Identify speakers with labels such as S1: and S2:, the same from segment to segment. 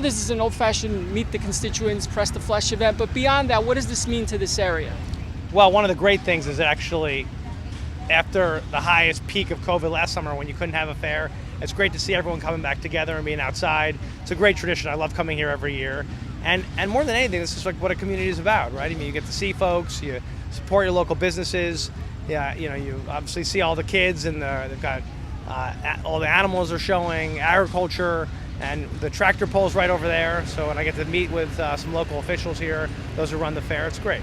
S1: this is an old-fashioned meet the constituents, press the flesh event, but beyond that, what does this mean to this area?
S2: Well, one of the great things is actually after the highest peak of COVID last summer when you couldn't have a fair, it's great to see everyone coming back together and being outside. It's a great tradition. I love coming here every year. And more than anything, this is like what a community is about, right? I mean, you get to see folks, you support your local businesses. Yeah, you know, you obviously see all the kids, and they've got all the animals are showing, agriculture, and the tractor pole's right over there. So when I get to meet with some local officials here, those who run the fair, it's great.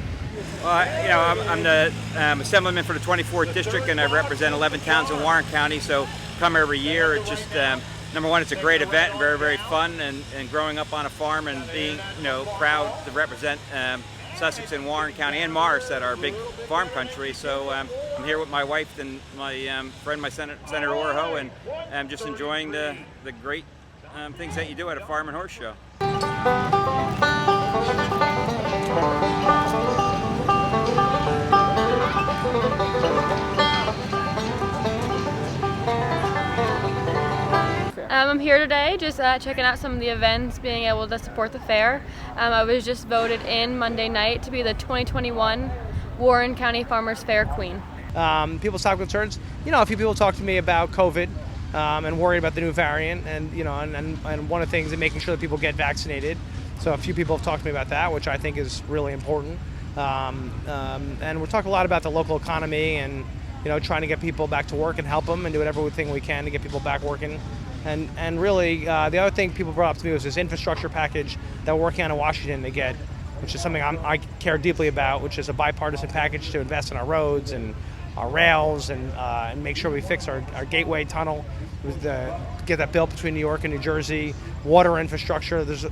S3: Well, I'm the Assemblyman for the 24th District, and I represent 11 towns in Warren County, so come every year. It's just, number one, it's a great event and very, very fun, and growing up on a farm and being, proud to represent Sussex and Warren County and Morris that are big farm country. So I'm here with my wife and my friend, Senator Orho, and I'm just enjoying the great things that you do at a farm and horse show.
S4: I'm here today just checking out some of the events, being able to support the fair. I was just voted in Monday night to be the 2021 Warren County Farmers Fair Queen.
S2: People's top concerns, a few people talk to me about COVID and worried about the new variant, and one of the things is making sure that people get vaccinated. So a few people have talked to me about that, which I think is really important. And we're talking a lot about the local economy and trying to get people back to work and help them and do everything we can to get people back working. And really, the other thing people brought up to me was this infrastructure package that we're working on in Washington to get, which is something I care deeply about, which is a bipartisan package to invest in our roads and our rails and make sure we fix our Gateway Tunnel, get that built between New York and New Jersey, water infrastructure. This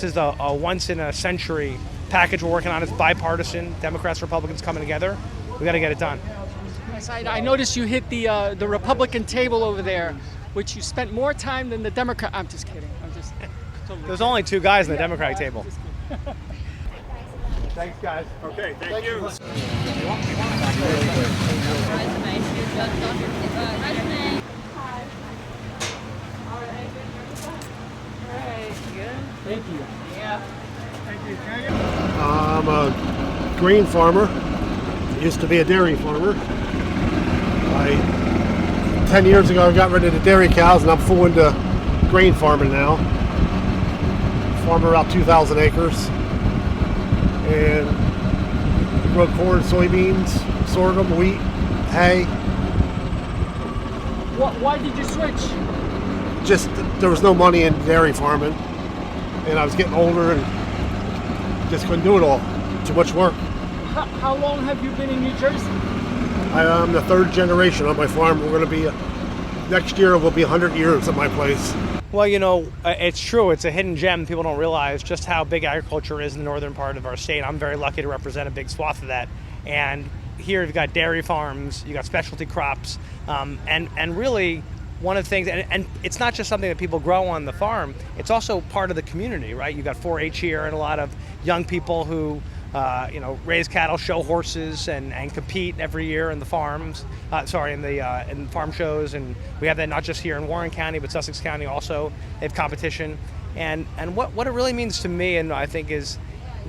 S2: is a once-in-a-century package we're working on. It's bipartisan, Democrats, Republicans coming together. We got to get it done.
S1: Yes, I noticed you hit the Republican table over there, which you spent more time than the Democrat. I'm just kidding. Totally
S2: There's only two guys in the Democratic table.
S3: Thanks, guys. Okay, thank you.
S1: Thank you. Yeah.
S5: I'm a grain farmer. Used to be a dairy farmer. 10 years ago I got rid of the dairy cows and I'm full into grain farming now. Farm about 2,000 acres. And we grow corn, soybeans, sorghum, wheat, hay.
S1: Why did you switch?
S5: Just there was no money in dairy farming. And I was getting older and just couldn't do it all. Too much work.
S1: How long have you been in New Jersey?
S5: I'm the third generation on my farm. We're going to be, next year will be 100 years at my place.
S2: Well, it's true. It's a hidden gem. People don't realize just how big agriculture is in the northern part of our state. I'm very lucky to represent a big swath of that. And here you've got dairy farms, you've got specialty crops, and really one of the things, and it's not just something that people grow on the farm, it's also part of the community, right? You've got 4-H here and a lot of young people who raise cattle, show horses, and compete every year in the farms. In farm shows, and we have that not just here in Warren County, but Sussex County also. They have competition, and what it really means to me, and I think is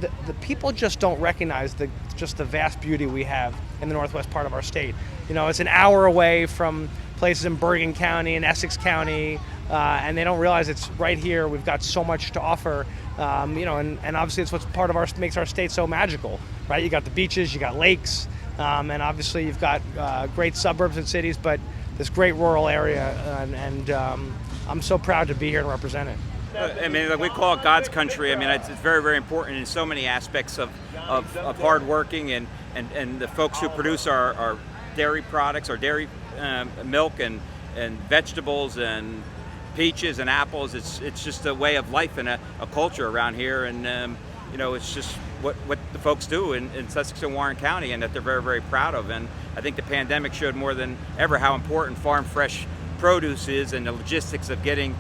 S2: the people just don't recognize the vast beauty we have in the northwest part of our state. It's an hour away from places in Bergen County and Essex County, and they don't realize it's right here. We've got so much to offer, and obviously it's what's makes our state so magical, right? You got the beaches, you got lakes, and obviously you've got great suburbs and cities, but this great rural area, and I'm so proud to be here and represent it.
S3: I mean, we call it God's country. I mean, it's very, very important in so many aspects of hard working and the folks who produce our dairy products, our dairy milk and vegetables and peaches and apples. It's just a way of life and a culture around here, and it's just what the folks do in Sussex and Warren County, and that they're very, very proud of. And I think the pandemic showed more than ever how important farm fresh produce is and the logistics of getting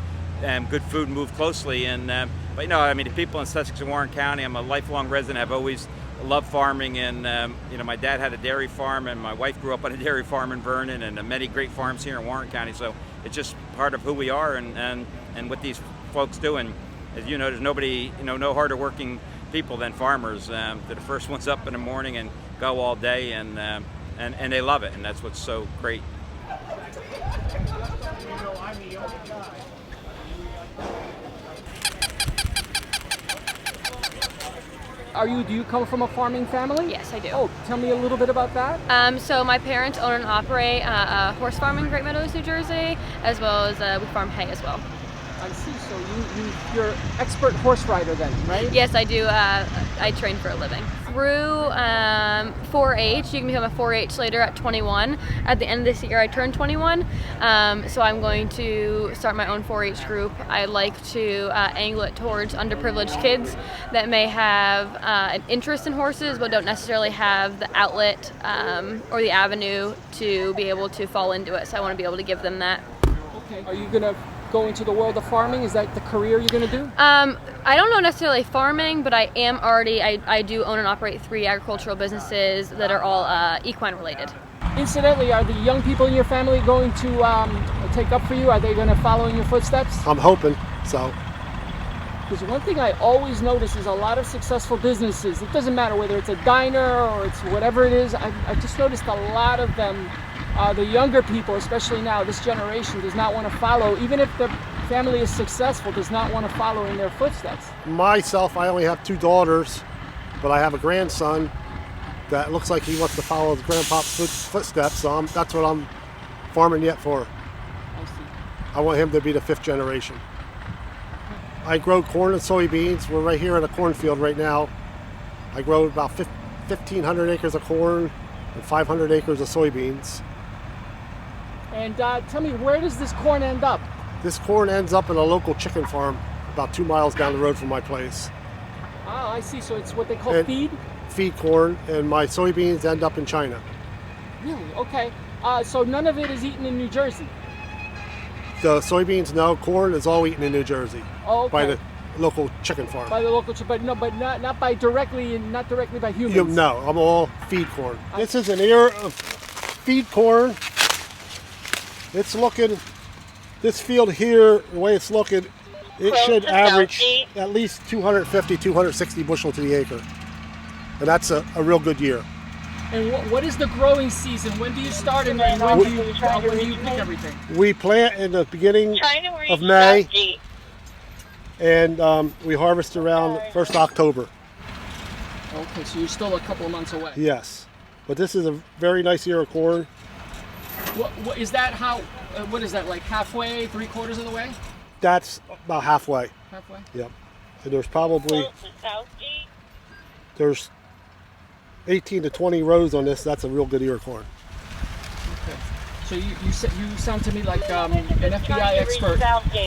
S3: good food moved closely. And but the people in Sussex and Warren County, I'm a lifelong resident. I've always loved farming, and my dad had a dairy farm, and my wife grew up on a dairy farm in Vernon, and many great farms here in Warren County. So it's just part of who we are, and with these folks do. And as you know, there's nobody, no harder working people than farmers. They're the first ones up in the morning and go all day, and they love it, and that's what's so great.
S1: Do you come from a farming family?
S4: Yes, I do.
S1: Oh, tell me a little bit about that.
S4: So my parents own and operate a horse farm in Great Meadows, New Jersey, as well as we farm hay as well.
S1: I see. So you're expert horse rider then, right?
S4: Yes, I do. I train for a living. Through 4-H, you can become a 4-H later at 21. At the end of this year, I turned 21, so I'm going to start my own 4-H group. I like to angle it towards underprivileged kids that may have an interest in horses but don't necessarily have the outlet or the avenue to be able to fall into it. So I want to be able to give them that.
S1: Okay. Are you gonna go into the world of farming? Is that the career you're going to do?
S4: I don't know necessarily farming, but I am already, I do own and operate 3 agricultural businesses that are all equine related.
S1: Incidentally, are the young people in your family going to take up for you? Are they going to follow in your footsteps?
S5: I'm hoping so.
S1: Because one thing I always notice is a lot of successful businesses, it doesn't matter whether it's a diner or it's whatever it is, I just noticed a lot of them, the younger people, especially now, this generation does not want to follow, even if the family is successful, does not want to follow in their footsteps.
S5: Myself, I only have 2 daughters, but I have a grandson that looks like he wants to follow his grandpa's footsteps, so that's what I'm farming yet for.
S1: I see.
S5: I want him to be the 5th generation. I grow corn and soybeans. We're right here in a cornfield right now. I grow about 1,500 acres of corn and 500 acres of soybeans.
S1: And tell me, where does this corn end up?
S5: This corn ends up in a local chicken farm about 2 miles down the road from my place.
S1: Oh, I see. So it's what they call feed?
S5: Feed corn, and my soybeans end up in China.
S1: Really? Okay. So none of it is eaten in New Jersey?
S5: The soybeans, no. Corn is all eaten in New Jersey.
S1: Oh, okay.
S5: By the local chicken farm.
S1: By the local, but not by directly, not directly by humans.
S5: No, I'm all feed corn. This is an ear of feed corn. It's looking, this field here, the way it's looking, it should average at least 250, 260 bushel to the acre. And that's a real good year.
S1: And what is the growing season? When do you start and when do you pick everything?
S5: We plant in the beginning of May, and we harvest around 1st October.
S1: Okay, so you're still a couple of months away.
S5: Yes, but this is a very nice ear of corn.
S1: What is that? What is that, like halfway, 3/4 of the way?
S5: That's about halfway.
S1: Halfway?
S5: Yep. And there's 18 to 20 rows on this. That's a real good ear of corn.
S1: Okay. So you sound to me like an FBI expert.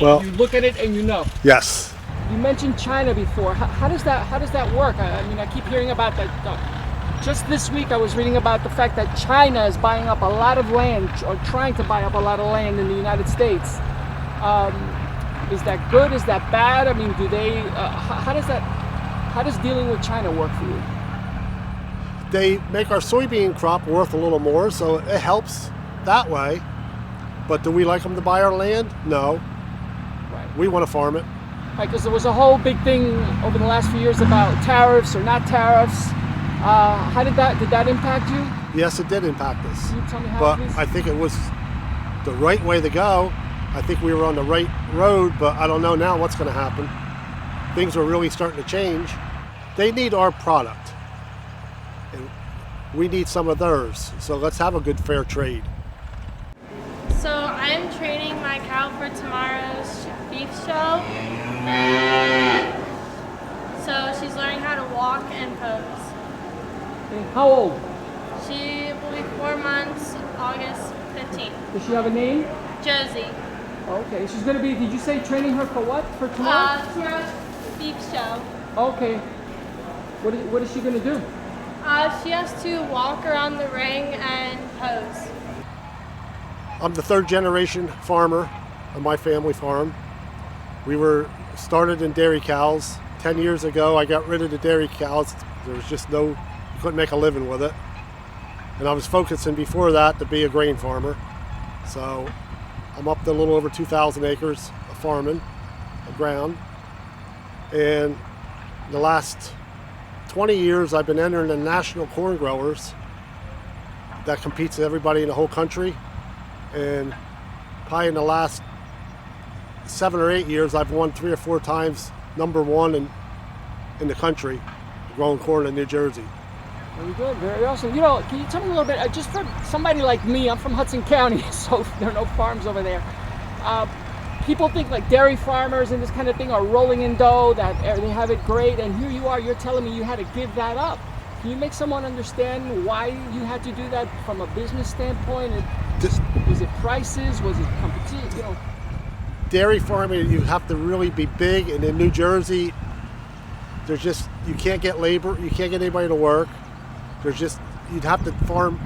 S5: Well,
S1: you look at it and you know.
S5: Yes.
S1: You mentioned China before. How does that work? I mean, I keep hearing about that. Just this week, I was reading about the fact that China is buying up a lot of land, or trying to buy up a lot of land in the United States. Is that good? Is that bad? I mean, do they? How does dealing with China work for you?
S5: They make our soybean crop worth a little more, so it helps that way. But do we like them to buy our land? No.
S1: Right.
S5: We want to farm it.
S1: Right, because there was a whole big thing over the last few years about tariffs or not tariffs. Did that impact you?
S5: Yes, it did impact us.
S1: Can you tell me how,
S5: but
S1: please?
S5: I think it was the right way to go. I think we were on the right road, but I don't know now what's going to happen. Things are really starting to change. They need our product, and we need some of theirs. So let's have a good, fair trade.
S6: So I'm training my cow for tomorrow's beef show. So she's learning how to walk and pose.
S1: Okay, how old?
S6: She will be 4 months, August 15th.
S1: Does she have a name?
S6: Josie.
S1: Okay, she's going to be, did you say training her for what? For tomorrow?
S6: Tomorrow's beef show.
S1: Okay. What is she going to do?
S6: She has to walk around the ring and pose.
S5: I'm the 3rd generation farmer of my family farm. We were started in dairy cows. 10 years ago, I got rid of the dairy cows. There was just you couldn't make a living with it. And I was focusing before that to be a grain farmer. So I'm up to a little over 2,000 acres of farming. of ground. And the last 20 years, I've been entering the national corn growers that competes with everybody in the whole country. And probably in the last 7 or 8 years, I've won 3 or 4 times #1 in the country growing corn in New Jersey.
S1: Very good, very awesome. You know, can you tell me a little bit, just for somebody like me, I'm from Hudson County, so there are no farms over there. People think like dairy farmers and this kind of thing are rolling in dough, that they have it great, and here you are, you're telling me you had to give that up. Can you make someone understand why you had to do that from a business standpoint? Was it prices? Was it competition? You know,
S5: dairy farming, you have to really be big, and in New Jersey, there's just, you can't get labor, you can't get anybody to work. There's just, you'd have to farm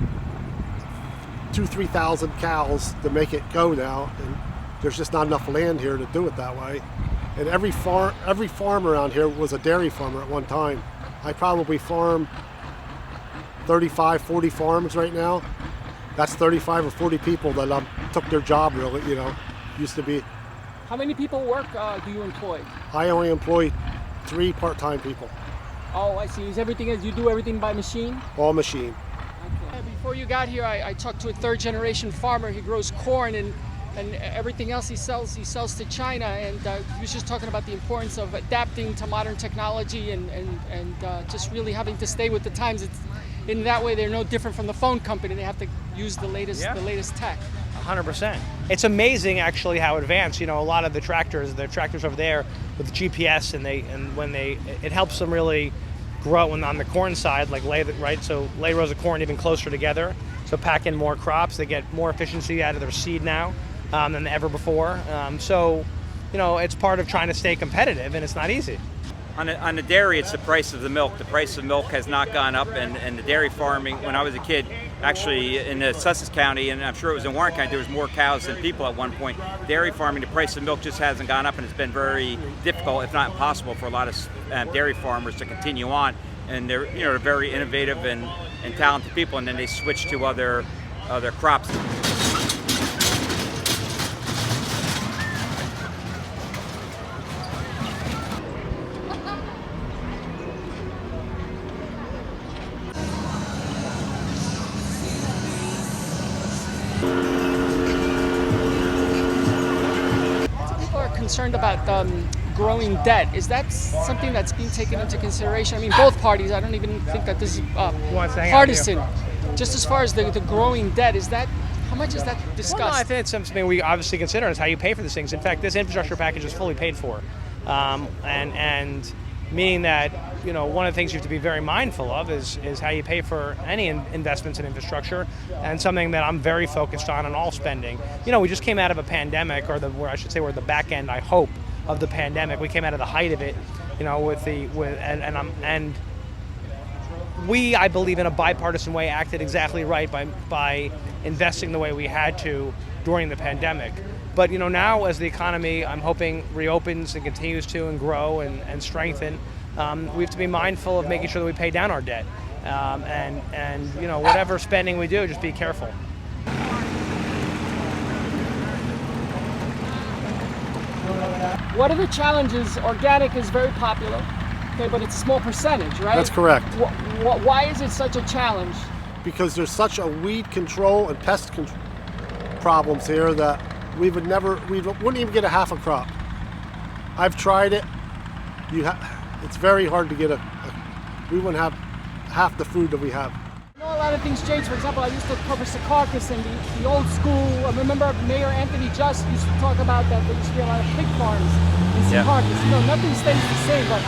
S5: 2,000-3,000 cows to make it go now, and there's just not enough land here to do it that way. And every farm around here was a dairy farmer at one time. I probably farm 35, 40 farms right now. That's 35 or 40 people that took their job, really, you know, used to be.
S1: how many people do you employ?
S5: I only employ 3 part-time people.
S1: Oh, I see. You do everything by machine?
S5: All machine.
S1: Okay. Before you got here, I talked to a third-generation farmer. He grows corn and everything else he sells to China. And he was just talking about the importance of adapting to modern technology and just really having to stay with the times. In that way, they're no different from the phone company. They have to use the latest tech.
S2: 100%. It's amazing actually how advanced, you know, a lot of the tractors over there with GPS, it helps them really grow. And on the corn side, like lay rows of corn even closer together, so pack in more crops. They get more efficiency out of their seed now than ever before. So, you know, it's part of trying to stay competitive, and it's not easy.
S3: On the dairy, it's the price of the milk. The price of milk has not gone up, and the dairy farming, when I was a kid, actually in Sussex County, and I'm sure it was in Warren County, there was more cows than people at one point. Dairy farming, the price of milk just hasn't gone up, and it's been very difficult, if not impossible, for a lot of dairy farmers to continue on. And they're very innovative and talented people, and then they switch to other crops.
S1: Concerned about growing debt. Is that something that's being taken into consideration? I mean, both parties. I don't even think that this is partisan. Just as far as the growing debt, how much is that discussed?
S2: Well, no, I think it's something we obviously consider. Is how you pay for these things. In fact, this infrastructure package is fully paid for, and meaning that, you know, one of the things you have to be very mindful of is how you pay for any investments in infrastructure, and something that I'm very focused on all spending. You know, we just came out of a pandemic, we're at the back end, I hope, of the pandemic. We came out of the height of it, you know, we, I believe, in a bipartisan way, acted exactly right by investing the way we had to during the pandemic. But, you know, now as the economy, I'm hoping, reopens and continues to and grow and strengthen, we have to be mindful of making sure that we pay down our debt. And you know, whatever spending we do, just be careful.
S1: What are the challenges? Organic is very popular, okay, but it's a small percentage, right?
S5: That's correct.
S1: Why is it such a challenge?
S5: Because there's such a weed control and pest control problems here that we wouldn't even get a half a crop. I've tried it. It's very hard to get we wouldn't have half the food that we have.
S1: You know, a lot of things change. For example, I used to cover Secaucus and the old school. I remember Mayor Anthony Just used to talk about that there used to be a lot of pig farms in Secaucus. You know, nothing stays the same, but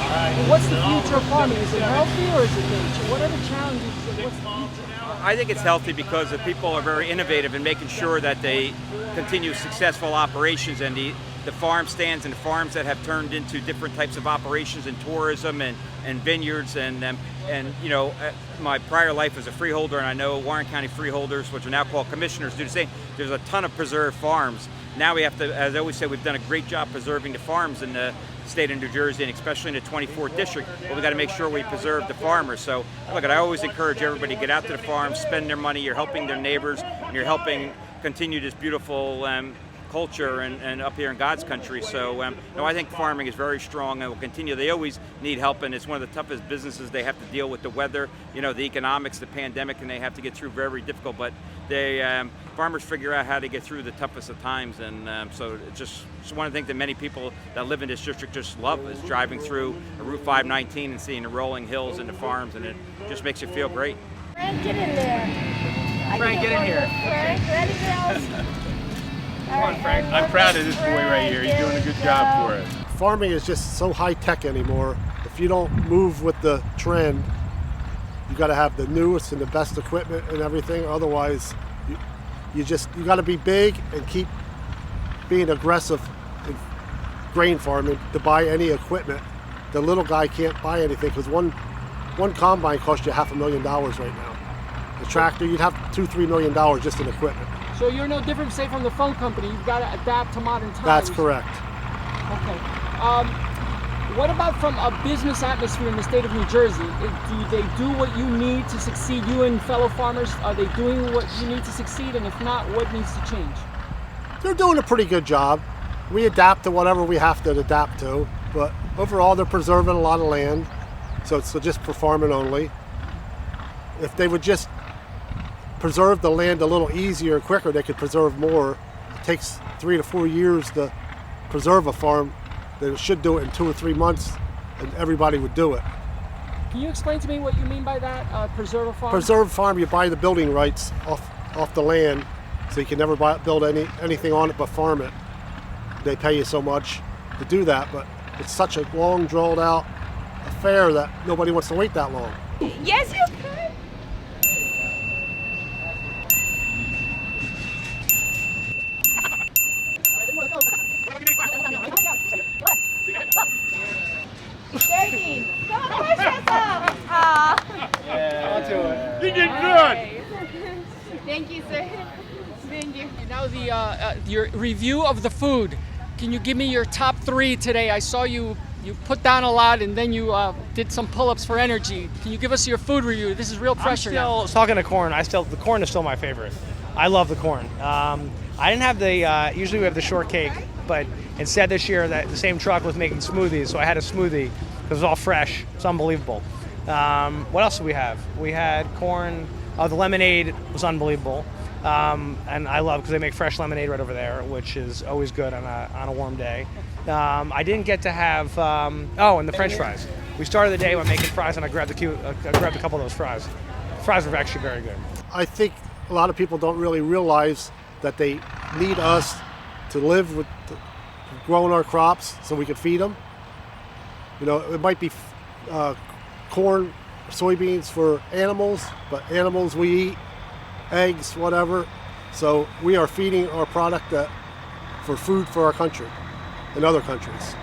S1: what's the future of farming? Is it healthy or is it nature? What are the challenges? What's the future?
S3: I think it's healthy because the people are very innovative in making sure that they continue successful operations, and the farm stands and the farms that have turned into different types of operations and tourism and vineyards and you know, my prior life as a freeholder, and I know Warren County freeholders, which are now called commissioners, do the same. There's a ton of preserved farms. Now we have to, as I always say, we've done a great job preserving the farms in the state of New Jersey, and especially in the 24th district, but we got to make sure we preserve the farmers. So look, I always encourage everybody to get out to the farms, spend their money. You're helping their neighbors, and you're helping continue this beautiful culture and up here in God's country. So no, I think farming is very strong and will continue. They always need help, and it's one of the toughest businesses. They have to deal with the weather, the economics, the pandemic, and they have to get through very difficult. But they farmers figure out how to get through the toughest of times, and so it's just one of the things that many people that live in this district just love is driving through Route 519 and seeing the rolling hills and the farms, and it just makes you feel great.
S6: Frank, get in there.
S2: Frank, get in here.
S6: Frank, ready, girls?
S7: Come on, Frank. I'm proud of this boy right here. He's doing a good job for us.
S5: Farming is just so high tech anymore. If you don't move with the trend, you got to have the newest and the best equipment and everything. Otherwise, you got to be big and keep being aggressive in grain farming to buy any equipment. The little guy can't buy anything because one combine costs you $500,000 right now. The tractor, you'd have $2-3 million just in equipment.
S1: So you're no different, say, from the phone company. You've got to adapt to modern times.
S5: That's correct.
S1: Okay. What about from a business atmosphere in the state of New Jersey? Do they do what you need to succeed? You and fellow farmers, are they doing what you need to succeed? And if not, what needs to change?
S5: They're doing a pretty good job. We adapt to whatever we have to adapt to, but overall they're preserving a lot of land, so it's just for farming only. If they would just preserve the land a little easier, quicker, they could preserve more. It takes 3 to 4 years to preserve a farm. They should do it in 2 or 3 months, and everybody would do it.
S1: Can you explain to me what you mean by that, preserve a farm?
S5: Preserve farm, you buy the building rights off the land, so you can never build anything on it but farm it. They pay you so much to do that, but it's such a long, drawn out affair that nobody wants to wait that long.
S6: Yes, you can.
S7: You did good.
S6: Thank you, sir. Thank you.
S1: Now your review of the food. Can you give me your top 3 today? I saw you put down a lot and then you did some pull-ups for energy. Can you give us your food review? This is real pressure now.
S2: Talking to corn, the corn is still my favorite. I love the corn. I didn't have the, usually we have the shortcake, but instead this year the same truck was making smoothies, so I had a smoothie because it was all fresh. It's unbelievable. What else did we have? We had corn. The lemonade was unbelievable. And I love because they make fresh lemonade right over there, which is always good on a warm day. I didn't get to have and the French fries. We started the day by making fries, and I grabbed a couple of those fries. Fries were actually very good.
S5: I think a lot of people don't really realize that they need us to live with growing our crops so we can feed them. It might be corn, soybeans for animals, but animals we eat, eggs, whatever. So we are feeding our product for food for our country and other countries.